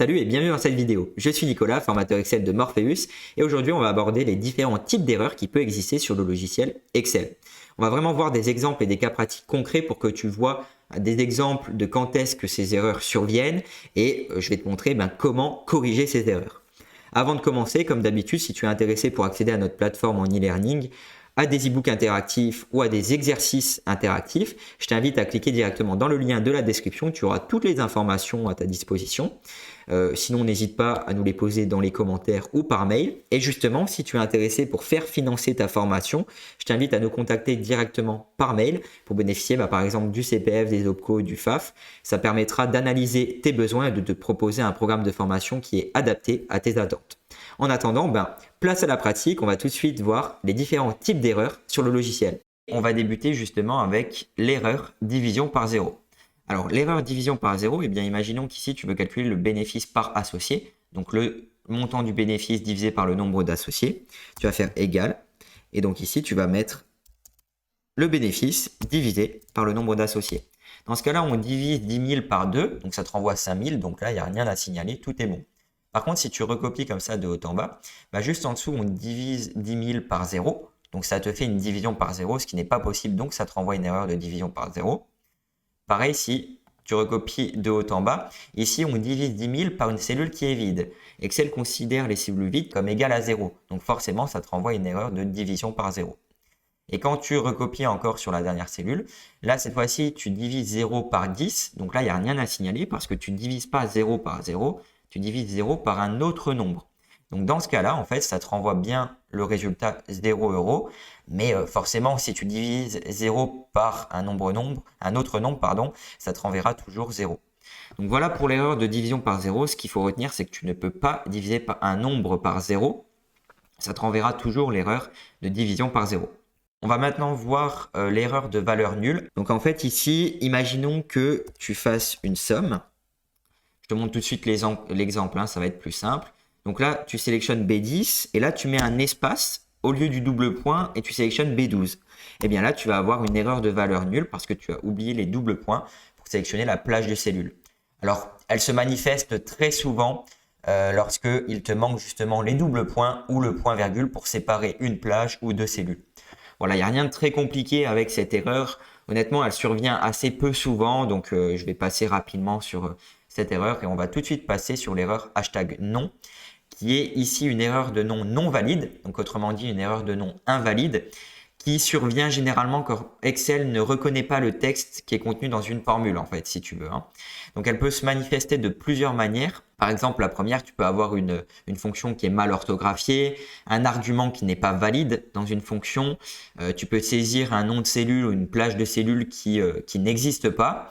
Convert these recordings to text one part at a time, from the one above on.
Salut et bienvenue dans cette vidéo. Je suis Nicolas, formateur Excel de Morpheus et aujourd'hui on va aborder les différents types d'erreurs qui peuvent exister sur le logiciel Excel. On va vraiment voir des exemples et des cas pratiques concrets pour que tu vois des exemples de quand est-ce que ces erreurs surviennent et je vais te montrer comment corriger ces erreurs. Avant de commencer, comme d'habitude, si tu es intéressé pour accéder à notre plateforme en e-learning, à des e-books interactifs ou à des exercices interactifs, je t'invite à cliquer directement dans le lien de la description. Tu auras toutes les informations à ta disposition. Sinon, n'hésite pas à nous les poser dans les commentaires ou par mail. Et justement, si tu es intéressé pour faire financer ta formation, je t'invite à nous contacter directement par mail pour bénéficier par exemple du CPF, des OPCO, du FAF. Ça permettra d'analyser tes besoins et de te proposer un programme de formation qui est adapté à tes attentes. En attendant, place à la pratique, on va tout de suite voir les différents types d'erreurs sur le logiciel. On va débuter justement avec l'erreur division par zéro. Alors l'erreur division par zéro, imaginons qu'ici tu veux calculer le bénéfice par associé, donc le montant du bénéfice divisé par le nombre d'associés. Tu vas faire égal, et donc ici tu vas mettre le bénéfice divisé par le nombre d'associés. Dans ce cas-là, on divise 10 000 par 2, donc ça te renvoie 5 000, donc là il n'y a rien à signaler, tout est bon. Par contre, si tu recopies comme ça de haut en bas, juste en dessous, on divise 10 000 par 0. Donc, ça te fait une division par 0, ce qui n'est pas possible. Donc, ça te renvoie une erreur de division par 0. Pareil, si tu recopies de haut en bas, ici, on divise 10 000 par une cellule qui est vide. Excel considère les cellules vides comme égales à 0. Donc, forcément, ça te renvoie une erreur de division par 0. Et quand tu recopies encore sur la dernière cellule, là, cette fois-ci, tu divises 0 par 10. Donc là, il n'y a rien à signaler parce que tu ne divises pas 0 par 0. Tu divises 0 par un autre nombre. Donc dans ce cas-là, en fait, ça te renvoie bien le résultat 0 euros. Mais forcément, si tu divises 0 par un autre nombre, ça te renverra toujours 0. Donc voilà pour l'erreur de division par 0. Ce qu'il faut retenir, c'est que tu ne peux pas diviser par un nombre par 0. Ça te renverra toujours l'erreur de division par 0. On va maintenant voir l'erreur de valeur nulle. Donc en fait, ici, imaginons que tu fasses une somme. Je te montre tout de suite l'exemple, ça va être plus simple. Donc là, tu sélectionnes B10 et là, tu mets un espace au lieu du double point et tu sélectionnes B12. Et bien là, tu vas avoir une erreur de valeur nulle parce que tu as oublié les doubles points pour sélectionner la plage de cellules. Alors, elle se manifeste très souvent lorsqu'il te manque justement les doubles points ou le point virgule pour séparer une plage ou deux cellules. Voilà, il n'y a rien de très compliqué avec cette erreur. Honnêtement, elle survient assez peu souvent, donc je vais passer rapidement sur cette erreur et on va tout de suite passer sur l'erreur #non qui est ici une erreur de nom non valide, donc autrement dit une erreur de nom invalide qui survient généralement quand Excel ne reconnaît pas le texte qui est contenu dans une formule en fait si tu veux. Donc elle peut se manifester de plusieurs manières. Par exemple, la première, tu peux avoir une fonction qui est mal orthographiée, un argument qui n'est pas valide dans une fonction, tu peux saisir un nom de cellule ou une plage de cellules qui n'existe pas.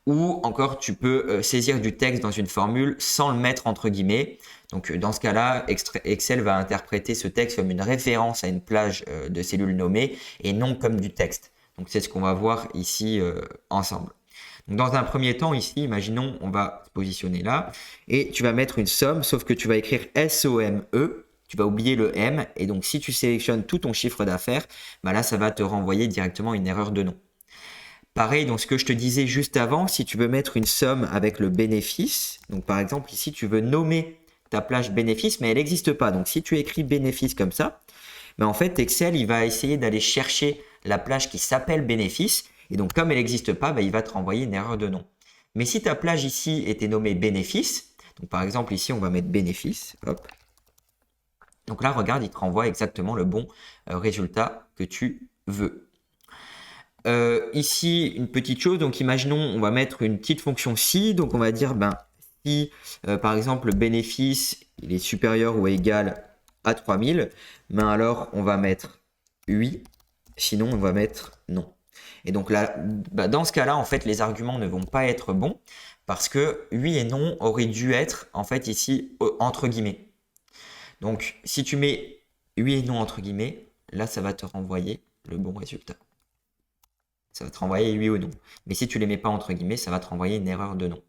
Ou encore, tu peux saisir du texte dans une formule sans le mettre entre guillemets. Donc, dans ce cas-là, Excel va interpréter ce texte comme une référence à une plage de cellules nommée et non comme du texte. Donc, c'est ce qu'on va voir ici ensemble. Donc, dans un premier temps, ici, imaginons, on va se positionner là et tu vas mettre une somme, sauf que tu vas écrire SOME. Tu vas oublier le M et donc, si tu sélectionnes tout ton chiffre d'affaires, là, ça va te renvoyer directement une erreur de nom. Pareil, donc ce que je te disais juste avant, si tu veux mettre une somme avec le bénéfice, donc par exemple ici tu veux nommer ta plage bénéfice, mais elle n'existe pas. Donc si tu écris bénéfice comme ça, en fait Excel il va essayer d'aller chercher la plage qui s'appelle bénéfice, et donc comme elle n'existe pas, il va te renvoyer une erreur de nom. Mais si ta plage ici était nommée bénéfice, donc par exemple ici on va mettre bénéfice, hop. Donc là regarde, il te renvoie exactement le bon résultat que tu veux. Ici, une petite chose, donc imaginons, on va mettre une petite fonction si, donc on va dire, si par exemple le bénéfice il est supérieur ou égal à 3000, alors on va mettre oui, sinon on va mettre non. Et donc là, dans ce cas-là, en fait, les arguments ne vont pas être bons parce que oui et non auraient dû être en fait ici entre guillemets. Donc si tu mets oui et non entre guillemets, là ça va te renvoyer le bon résultat. Ça va te renvoyer oui ou non. Mais si tu ne les mets pas entre guillemets, ça va te renvoyer une erreur de non.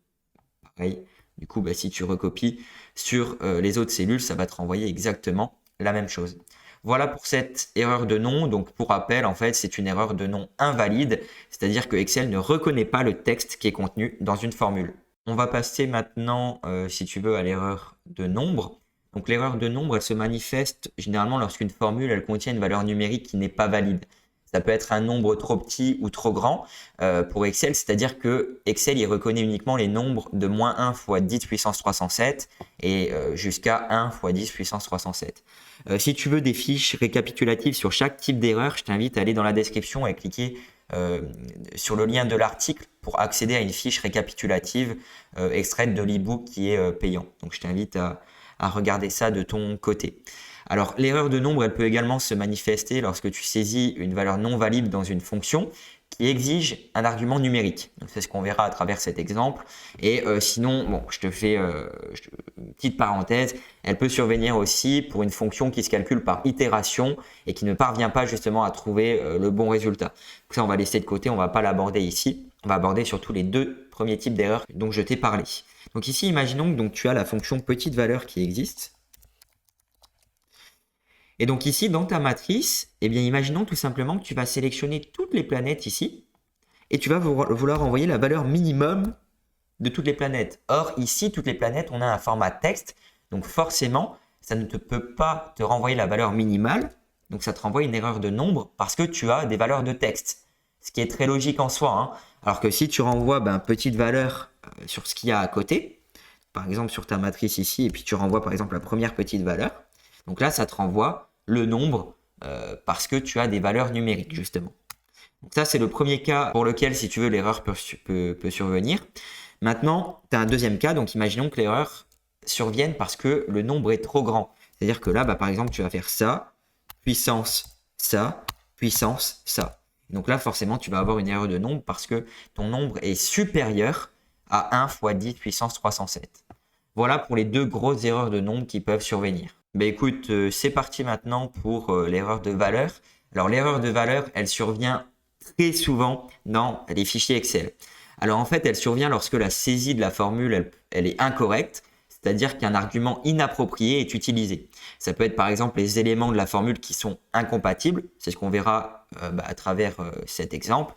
Pareil, du coup, si tu recopies sur les autres cellules, ça va te renvoyer exactement la même chose. Voilà pour cette erreur de nom. Donc pour rappel, en fait, c'est une erreur de nom invalide, c'est-à-dire que Excel ne reconnaît pas le texte qui est contenu dans une formule. On va passer maintenant, si tu veux, à l'erreur de nombre. Donc l'erreur de nombre, elle se manifeste généralement lorsqu'une formule, elle contient une valeur numérique qui n'est pas valide. Ça peut être un nombre trop petit ou trop grand pour Excel, c'est-à-dire que Excel, il reconnaît uniquement les nombres de moins 1 fois 10 puissance 307 et jusqu'à 1 fois 10 puissance 307. Si tu veux des fiches récapitulatives sur chaque type d'erreur, je t'invite à aller dans la description et cliquer sur le lien de l'article pour accéder à une fiche récapitulative extraite de l'e-book qui est payant. Donc je t'invite à regarder ça de ton côté. Alors l'erreur de nombre, elle peut également se manifester lorsque tu saisis une valeur non valide dans une fonction qui exige un argument numérique. Donc c'est ce qu'on verra à travers cet exemple. Et sinon, bon, je te fais une petite parenthèse, elle peut survenir aussi pour une fonction qui se calcule par itération et qui ne parvient pas justement à trouver le bon résultat. Donc ça, on va laisser de côté, on ne va pas l'aborder ici. On va aborder surtout les deux premiers types d'erreurs dont je t'ai parlé. Donc ici, imaginons que donc, tu as la fonction petite valeur qui existe. Et donc ici, dans ta matrice, eh bien, imaginons tout simplement que tu vas sélectionner toutes les planètes ici et tu vas vouloir envoyer la valeur minimum de toutes les planètes. Or, ici, toutes les planètes, on a un format texte. Donc forcément, ça ne peut pas te renvoyer la valeur minimale. Donc ça te renvoie une erreur de nombre parce que tu as des valeurs de texte. Ce qui est très logique en soi. Hein. Alors que si tu renvoies petite valeur sur ce qu'il y a à côté, par exemple sur ta matrice ici, et puis tu renvoies par exemple la première petite valeur, donc là, ça te renvoie le nombre parce que tu as des valeurs numériques, justement. Donc ça, c'est le premier cas pour lequel, si tu veux, l'erreur peut survenir. Maintenant, tu as un deuxième cas. Donc, imaginons que l'erreur survienne parce que le nombre est trop grand. C'est-à-dire que là, par exemple, tu vas faire ça, puissance ça, puissance ça. Donc là, forcément, tu vas avoir une erreur de nombre parce que ton nombre est supérieur à 1 fois 10 puissance 307. Voilà pour les deux grosses erreurs de nombre qui peuvent survenir. Écoute, c'est parti maintenant pour l'erreur de valeur. Alors l'erreur de valeur, elle survient très souvent dans les fichiers Excel. Alors en fait, elle survient lorsque la saisie de la formule, elle est incorrecte, c'est-à-dire qu'un argument inapproprié est utilisé. Ça peut être par exemple les éléments de la formule qui sont incompatibles, c'est ce qu'on verra à travers cet exemple.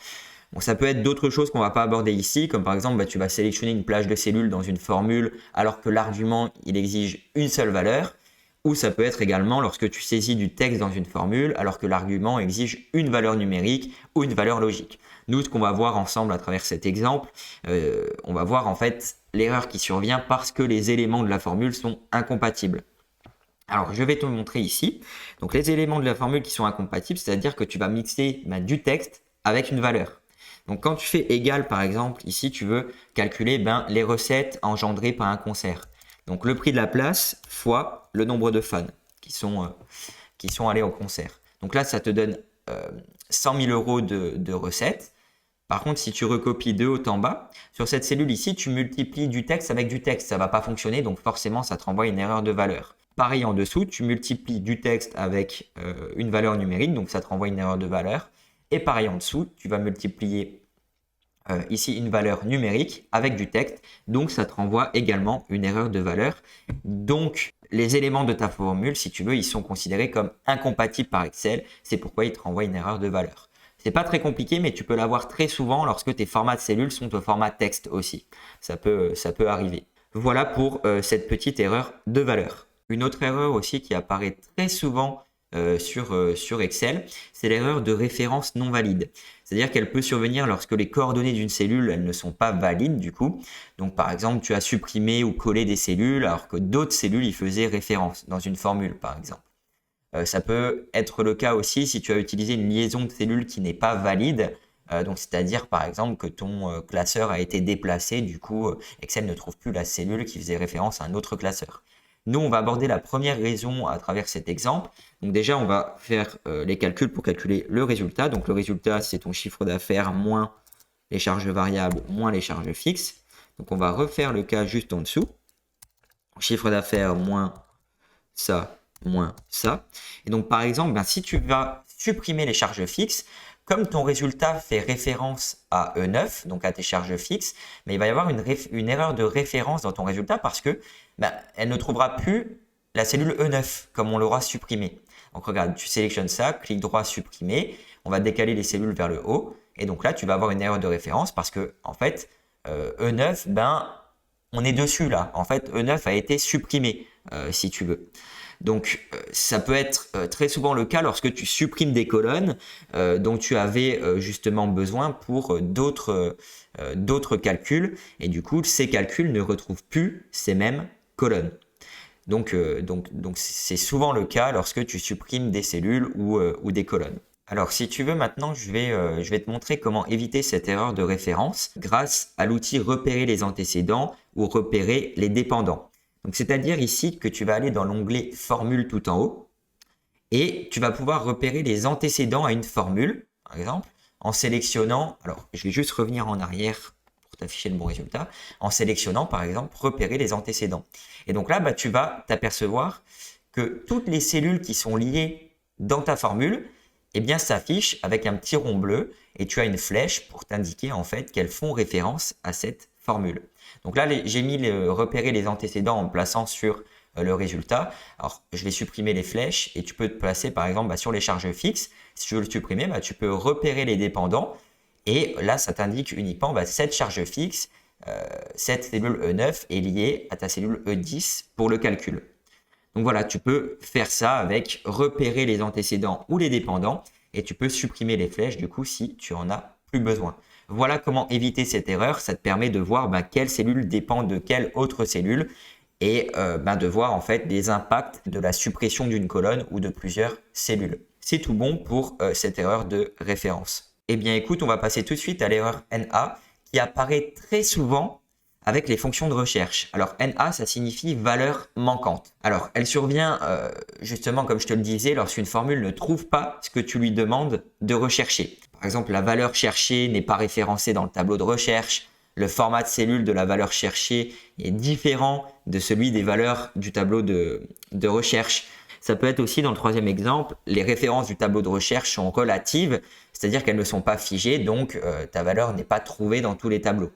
Bon, ça peut être d'autres choses qu'on ne va pas aborder ici, comme par exemple, tu vas sélectionner une plage de cellules dans une formule alors que l'argument, il exige une seule valeur. Ou ça peut être également lorsque tu saisis du texte dans une formule alors que l'argument exige une valeur numérique ou une valeur logique. Nous, ce qu'on va voir ensemble à travers cet exemple, on va voir en fait l'erreur qui survient parce que les éléments de la formule sont incompatibles. Alors, je vais te montrer ici. Donc, les éléments de la formule qui sont incompatibles, c'est-à-dire que tu vas mixer du texte avec une valeur. Donc, quand tu fais égal, par exemple, ici, tu veux calculer les recettes engendrées par un concert. Donc, le prix de la place fois le nombre de fans qui sont allés au concert. Donc là, ça te donne 100 000 euros de recettes. Par contre, si tu recopies de haut en bas, sur cette cellule ici, tu multiplies du texte avec du texte. Ça ne va pas fonctionner, donc forcément, ça te renvoie une erreur de valeur. Pareil en dessous, tu multiplies du texte avec une valeur numérique, donc ça te renvoie une erreur de valeur. Et pareil en dessous, tu vas multiplier ici une valeur numérique avec du texte, donc ça te renvoie également une erreur de valeur. Donc les éléments de ta formule, si tu veux, ils sont considérés comme incompatibles par Excel, c'est pourquoi il te renvoie une erreur de valeur. C'est pas très compliqué, mais tu peux l'avoir très souvent lorsque tes formats de cellules sont au format texte aussi. Ça peut arriver. Voilà pour cette petite erreur de valeur. Une autre erreur aussi qui apparaît très souvent sur Excel, c'est l'erreur de référence non valide. C'est-à-dire qu'elle peut survenir lorsque les coordonnées d'une cellule elles ne sont pas valides du coup. Donc par exemple, tu as supprimé ou collé des cellules alors que d'autres cellules y faisaient référence dans une formule par exemple. Ça peut être le cas aussi si tu as utilisé une liaison de cellules qui n'est pas valide. Donc c'est-à-dire par exemple que ton classeur a été déplacé, du coup Excel ne trouve plus la cellule qui faisait référence à un autre classeur. Nous, on va aborder la première raison à travers cet exemple. Donc déjà, on va faire les calculs pour calculer le résultat. Donc le résultat, c'est ton chiffre d'affaires moins les charges variables moins les charges fixes. Donc on va refaire le cas juste en dessous. Chiffre d'affaires moins ça, moins ça. Et donc par exemple, si tu vas supprimer les charges fixes, comme ton résultat fait référence à E9, donc à tes charges fixes, mais il va y avoir une erreur de référence dans ton résultat parce que elle ne trouvera plus la cellule E9 comme on l'aura supprimée. Donc regarde, tu sélectionnes ça, clic droit, supprimer, on va décaler les cellules vers le haut et donc là tu vas avoir une erreur de référence parce que en fait E9, on est dessus là. En fait, E9 a été supprimé, si tu veux. Donc, ça peut être très souvent le cas lorsque tu supprimes des colonnes dont tu avais justement besoin pour d'autres calculs. Et du coup, ces calculs ne retrouvent plus ces mêmes colonnes. Donc, c'est souvent le cas lorsque tu supprimes des cellules ou des colonnes. Alors, si tu veux, maintenant, je vais te montrer comment éviter cette erreur de référence grâce à l'outil repérer les antécédents ou repérer les dépendants. Donc, c'est-à-dire ici que tu vas aller dans l'onglet formule tout en haut et tu vas pouvoir repérer les antécédents à une formule, par exemple, en sélectionnant, alors je vais juste revenir en arrière pour t'afficher le bon résultat, en sélectionnant par exemple repérer les antécédents. Et donc là, tu vas t'apercevoir que toutes les cellules qui sont liées dans ta formule, eh bien, s'affichent avec un petit rond bleu et tu as une flèche pour t'indiquer en fait qu'elles font référence à cette formule. Donc là, j'ai mis repérer les antécédents en plaçant sur le résultat. Alors, je vais supprimer les flèches et tu peux te placer par exemple sur les charges fixes. Si tu veux le supprimer, tu peux repérer les dépendants et là, ça t'indique uniquement cette charge fixe, cette cellule E9 est liée à ta cellule E10 pour le calcul. Donc voilà, tu peux faire ça avec repérer les antécédents ou les dépendants et tu peux supprimer les flèches du coup si tu en as plus besoin. Voilà comment éviter cette erreur. Ça te permet de voir quelle cellule dépend de quelle autre cellule et de voir en fait les impacts de la suppression d'une colonne ou de plusieurs cellules. C'est tout bon pour cette erreur de référence. Eh bien écoute, on va passer tout de suite à l'erreur NA qui apparaît très souvent avec les fonctions de recherche. Alors NA, ça signifie valeur manquante. Alors elle survient justement, comme je te le disais, lorsqu'une formule ne trouve pas ce que tu lui demandes de rechercher. Par exemple, la valeur cherchée n'est pas référencée dans le tableau de recherche. Le format de cellule de la valeur cherchée est différent de celui des valeurs du tableau de recherche. Ça peut être aussi dans le troisième exemple, les références du tableau de recherche sont relatives, c'est-à-dire qu'elles ne sont pas figées, donc ta valeur n'est pas trouvée dans tous les tableaux,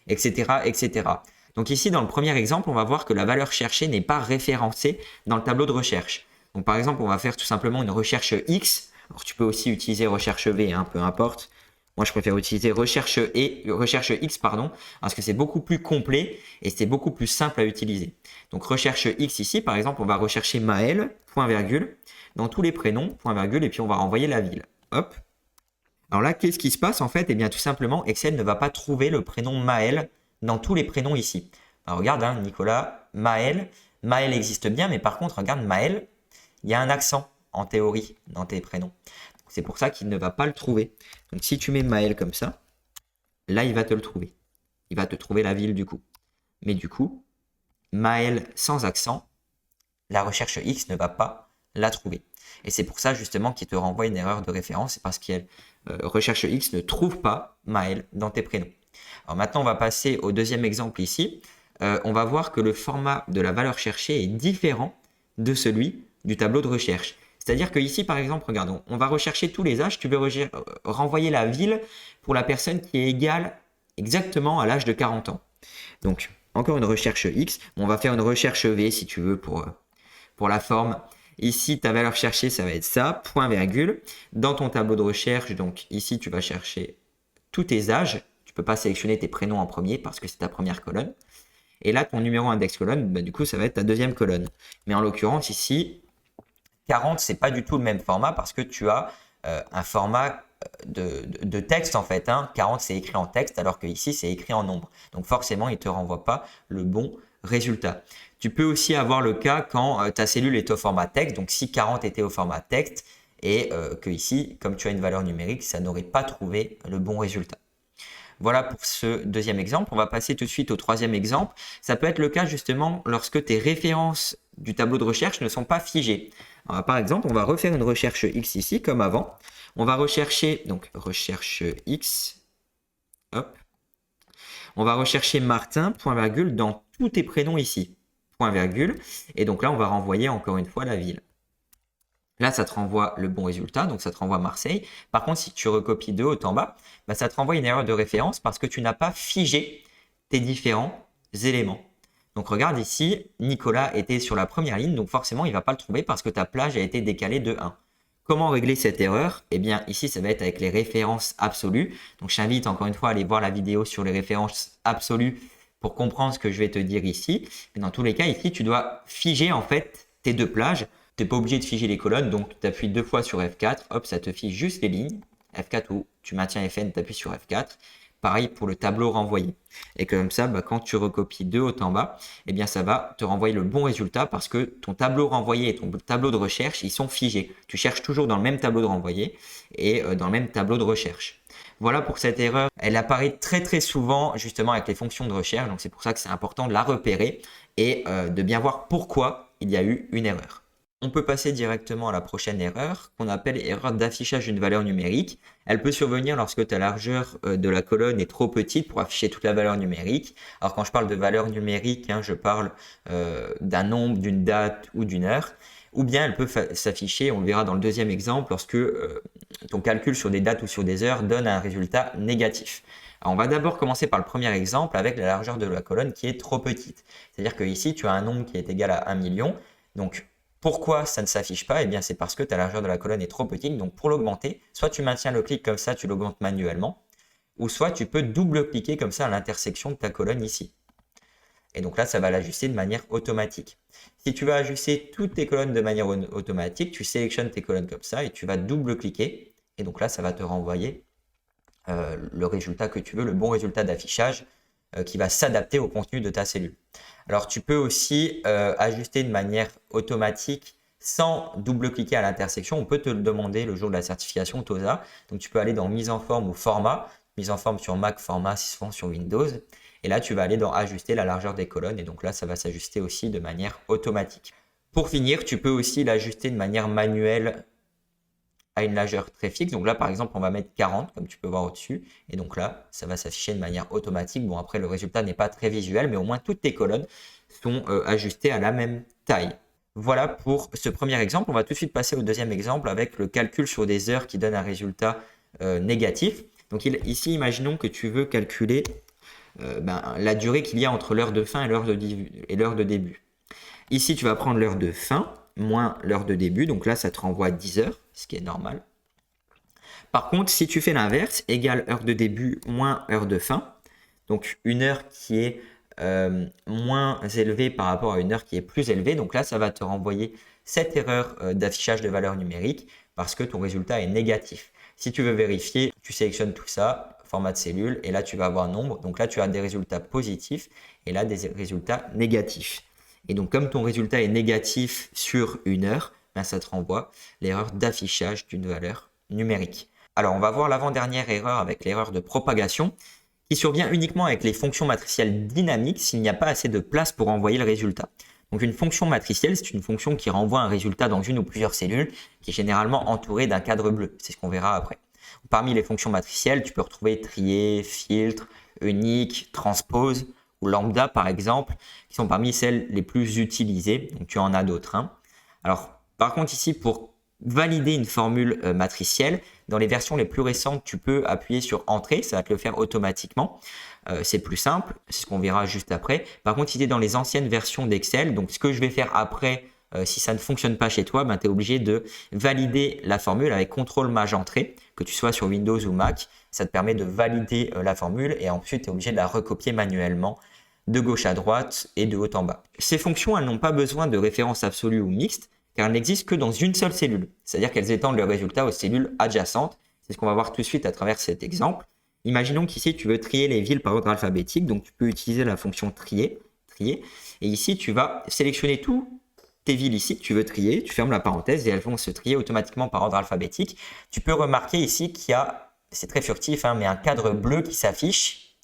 etc., etc. Donc ici, dans le premier exemple, on va voir que la valeur cherchée n'est pas référencée dans le tableau de recherche. Donc par exemple, on va faire tout simplement une recherche X. Alors tu peux aussi utiliser recherche V, peu importe. Moi, je préfère utiliser recherche X, parce que c'est beaucoup plus complet et c'est beaucoup plus simple à utiliser. Donc, recherche X ici, par exemple, on va rechercher Maël, point virgule, dans tous les prénoms, point virgule, et puis on va renvoyer la ville. Hop. Alors là, qu'est-ce qui se passe en fait? Eh bien, tout simplement, Excel ne va pas trouver le prénom Maël dans tous les prénoms ici. Alors, regarde, Nicolas, Maël. Maël existe bien, mais par contre, regarde, Maël, il y a un accent en théorie dans tes prénoms. C'est pour ça qu'il ne va pas le trouver. Donc, si tu mets Maël comme ça, là, il va te le trouver. Il va te trouver la ville du coup. Mais du coup, Maël sans accent, la recherche X ne va pas la trouver. Et c'est pour ça justement qu'il te renvoie une erreur de référence. C'est parce que recherche X ne trouve pas Maël dans tes prénoms. Alors maintenant, on va passer au deuxième exemple ici. On va voir que le format de la valeur cherchée est différent de celui du tableau de recherche. C'est-à-dire que ici, par exemple, regardons, on va rechercher tous les âges. Tu veux renvoyer la ville pour la personne qui est égale exactement à l'âge de 40 ans. Donc, encore une recherche X. On va faire une recherche V si tu veux pour la forme. Ici, ta valeur cherchée, ça va être ça, point virgule. Dans ton tableau de recherche, donc ici, tu vas chercher tous tes âges. Tu ne peux pas sélectionner tes prénoms en premier parce que c'est ta première colonne. Et là, ton numéro index colonne, du coup, ça va être ta deuxième colonne. Mais en l'occurrence, ici, 40, c'est pas du tout le même format parce que tu as un format de texte en fait. 40, c'est écrit en texte alors que ici, c'est écrit en nombre. Donc forcément, il ne te renvoie pas le bon résultat. Tu peux aussi avoir le cas quand ta cellule est au format texte. Donc si 40 était au format texte et que ici, comme tu as une valeur numérique, ça n'aurait pas trouvé le bon résultat. Voilà pour ce deuxième exemple. On va passer tout de suite au troisième exemple. Ça peut être le cas justement lorsque tes références du tableau de recherche ne sont pas figées. Alors, par exemple, on va refaire une recherche X ici comme avant. On va rechercher, donc recherche X, hop. On va rechercher Martin, point virgule, dans tous tes prénoms ici, point virgule. Et donc là, on va renvoyer encore une fois la ville. Là, ça te renvoie le bon résultat, donc ça te renvoie Marseille. Par contre, si tu recopies de haut en bas, ça te renvoie une erreur de référence parce que tu n'as pas figé tes différents éléments. Donc regarde ici, Nicolas était sur la première ligne, donc forcément, il ne va pas le trouver parce que ta plage a été décalée de 1. Comment régler cette erreur? Eh bien, ici, ça va être avec les références absolues. Donc, je t'invite encore une fois à aller voir la vidéo sur les références absolues pour comprendre ce que je vais te dire ici. Mais dans tous les cas, ici, tu dois figer en fait tes deux plages. Tu n'es pas obligé de figer les colonnes, donc tu appuies 2 fois sur F4, hop, ça te fige juste les lignes. F4 ou tu maintiens Fn, tu appuies sur F4. Pareil pour le tableau renvoyé. Et comme ça, quand tu recopies de haut en bas, eh bien ça va te renvoyer le bon résultat parce que ton tableau renvoyé et ton tableau de recherche, ils sont figés. Tu cherches toujours dans le même tableau de renvoyé et dans le même tableau de recherche. Voilà pour cette erreur. Elle apparaît très souvent justement avec les fonctions de recherche. Donc c'est pour ça que c'est important de la repérer et de bien voir pourquoi il y a eu une erreur. On peut passer directement à la prochaine erreur qu'on appelle erreur d'affichage d'une valeur numérique. Elle peut survenir lorsque ta largeur de la colonne est trop petite pour afficher toute la valeur numérique. Alors quand je parle de valeur numérique, je parle d'un nombre, d'une date ou d'une heure. Ou bien elle peut s'afficher, on le verra dans le deuxième exemple, lorsque ton calcul sur des dates ou sur des heures donne un résultat négatif. Alors on va d'abord commencer par le premier exemple avec la largeur de la colonne qui est trop petite. C'est-à-dire que ici tu as un nombre qui est égal à 1 million. Donc pourquoi ça ne s'affiche pas? Eh bien, c'est parce que ta largeur de la colonne est trop petite. Donc, pour l'augmenter, soit tu maintiens le clic comme ça, tu l'augmentes manuellement, ou soit tu peux double-cliquer comme ça à l'intersection de ta colonne ici. Et donc là, ça va l'ajuster de manière automatique. Si tu veux ajuster toutes tes colonnes de manière automatique, tu sélectionnes tes colonnes comme ça et tu vas double-cliquer. Et donc là, ça va te renvoyer le résultat que tu veux, le bon résultat d'affichage qui va s'adapter au contenu de ta cellule. Alors, tu peux aussi ajuster de manière automatique sans double-cliquer à l'intersection. On peut te le demander le jour de la certification TOSA. Donc, tu peux aller dans mise en forme ou format. Mise en forme sur Mac, format sur Windows. Et là, tu vas aller dans ajuster la largeur des colonnes. Et donc là, ça va s'ajuster aussi de manière automatique. Pour finir, tu peux aussi l'ajuster de manière manuelle à une largeur très fixe. Donc là, par exemple, on va mettre 40, comme tu peux voir au-dessus. Et donc là, ça va s'afficher de manière automatique. Bon, après, le résultat n'est pas très visuel, mais au moins toutes tes colonnes sont ajustées à la même taille. Voilà pour ce premier exemple. On va tout de suite passer au deuxième exemple avec le calcul sur des heures qui donne un résultat négatif. Donc ici, imaginons que tu veux calculer la durée qu'il y a entre l'heure de fin et l'heure de début. Ici, tu vas prendre l'heure de fin moins l'heure de début. Donc là, ça te renvoie à 10 heures, ce qui est normal. Par contre, si tu fais l'inverse, égale heure de début moins heure de fin, donc une heure qui est moins élevée par rapport à une heure qui est plus élevée, donc là, ça va te renvoyer cette erreur d'affichage de valeur numérique parce que ton résultat est négatif. Si tu veux vérifier, tu sélectionnes tout ça, format de cellule, et là, tu vas avoir nombre. Donc là, tu as des résultats positifs et là, des résultats négatifs. Et donc, comme ton résultat est négatif sur une heure, ça te renvoie l'erreur d'affichage d'une valeur numérique. Alors, on va voir l'avant-dernière erreur avec l'erreur de propagation qui survient uniquement avec les fonctions matricielles dynamiques s'il n'y a pas assez de place pour envoyer le résultat. Donc, une fonction matricielle, c'est une fonction qui renvoie un résultat dans une ou plusieurs cellules qui est généralement entourée d'un cadre bleu. C'est ce qu'on verra après. Parmi les fonctions matricielles, tu peux retrouver trier, filtre, unique, transpose ou lambda par exemple, qui sont parmi celles les plus utilisées. Donc tu en as d'autres. Alors par contre ici, pour valider une formule matricielle, dans les versions les plus récentes, tu peux appuyer sur Entrée, ça va te le faire automatiquement. C'est plus simple, c'est ce qu'on verra juste après. Par contre, si tu es dans les anciennes versions d'Excel, donc ce que je vais faire après, si ça ne fonctionne pas chez toi, tu es obligé de valider la formule avec CTRL-MAJ Entrée, que tu sois sur Windows ou Mac. Ça te permet de valider la formule et ensuite tu es obligé de la recopier manuellement de gauche à droite et de haut en bas. Ces fonctions, elles n'ont pas besoin de référence absolue ou mixte, car elles n'existent que dans une seule cellule. C'est-à-dire qu'elles étendent le résultat aux cellules adjacentes. C'est ce qu'on va voir tout de suite à travers cet exemple. Imaginons qu'ici, tu veux trier les villes par ordre alphabétique, donc tu peux utiliser la fonction trier. Et ici, tu vas sélectionner toutes tes villes ici que tu veux trier, tu fermes la parenthèse et elles vont se trier automatiquement par ordre alphabétique. Tu peux remarquer ici qu'il y a, c'est très furtif, mais un cadre bleu qui s'affiche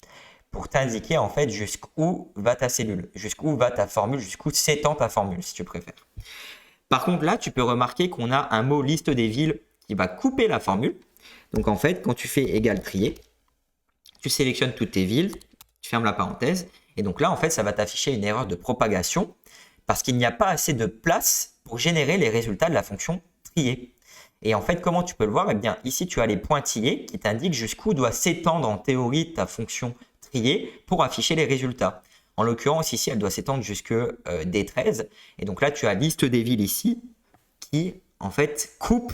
pour t'indiquer en fait jusqu'où va ta cellule, jusqu'où va ta formule, jusqu'où s'étend ta formule si tu préfères. Par contre là, tu peux remarquer qu'on a un mot liste des villes qui va couper la formule. Donc en fait, quand tu fais égal trier, tu sélectionnes toutes tes villes, tu fermes la parenthèse et donc là en fait ça va t'afficher une erreur de propagation parce qu'il n'y a pas assez de place pour générer les résultats de la fonction trier. Et en fait, comment tu peux le voir? Eh bien, ici, tu as les pointillés qui t'indiquent jusqu'où doit s'étendre en théorie ta fonction trier pour afficher les résultats. En l'occurrence, ici, elle doit s'étendre jusque D13. Et donc là, tu as liste des villes ici qui, en fait, coupe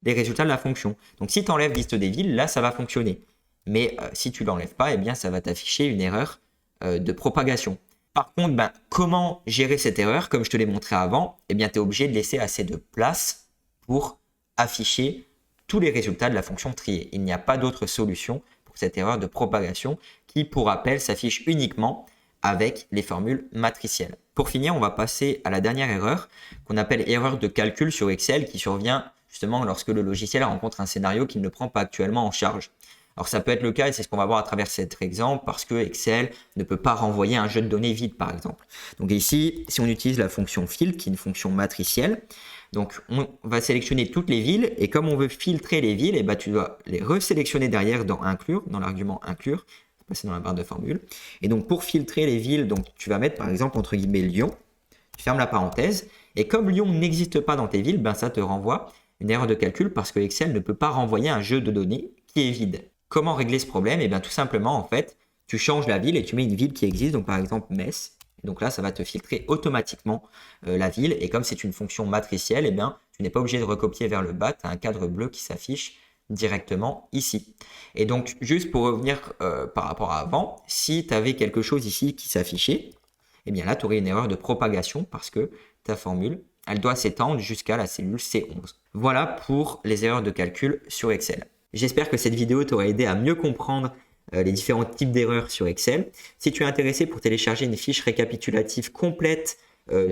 les résultats de la fonction. Donc, si tu enlèves liste des villes, là, ça va fonctionner. Mais si tu ne l'enlèves pas, eh bien, ça va t'afficher une erreur de propagation. Par contre, comment gérer cette erreur? Comme je te l'ai montré avant, tu es obligé de laisser assez de place pour afficher tous les résultats de la fonction trier. Il n'y a pas d'autre solution pour cette erreur de propagation qui, pour rappel, s'affiche uniquement avec les formules matricielles. Pour finir, on va passer à la dernière erreur qu'on appelle erreur de calcul sur Excel qui survient justement lorsque le logiciel rencontre un scénario qu'il ne prend pas actuellement en charge. Alors ça peut être le cas et c'est ce qu'on va voir à travers cet exemple parce que Excel ne peut pas renvoyer un jeu de données vide par exemple. Donc ici, si on utilise la fonction filtre qui est une fonction matricielle, donc on va sélectionner toutes les villes et comme on veut filtrer les villes, tu dois les resélectionner derrière dans inclure, dans l'argument inclure, passer dans la barre de formule. Et donc pour filtrer les villes, donc tu vas mettre par exemple entre guillemets Lyon, tu fermes la parenthèse et comme Lyon n'existe pas dans tes villes, ça te renvoie une erreur de calcul parce que Excel ne peut pas renvoyer un jeu de données qui est vide. Comment régler ce problème? Tout simplement, en fait, tu changes la ville et tu mets une ville qui existe, donc par exemple Metz. Et donc là, ça va te filtrer automatiquement la ville. Et comme c'est une fonction matricielle, tu n'es pas obligé de recopier vers le bas. Tu as un cadre bleu qui s'affiche directement ici. Et donc, juste pour revenir par rapport à avant, si tu avais quelque chose ici qui s'affichait, là, tu aurais une erreur de propagation parce que ta formule, elle doit s'étendre jusqu'à la cellule C11. Voilà pour les erreurs de calcul sur Excel. J'espère que cette vidéo t'aura aidé à mieux comprendre les différents types d'erreurs sur Excel. Si tu es intéressé pour télécharger une fiche récapitulative complète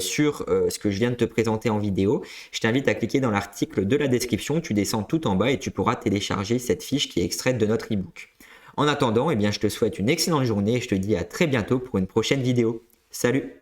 sur ce que je viens de te présenter en vidéo, je t'invite à cliquer dans l'article de la description. Tu descends tout en bas et tu pourras télécharger cette fiche qui est extraite de notre e-book. En attendant, je te souhaite une excellente journée et je te dis à très bientôt pour une prochaine vidéo. Salut!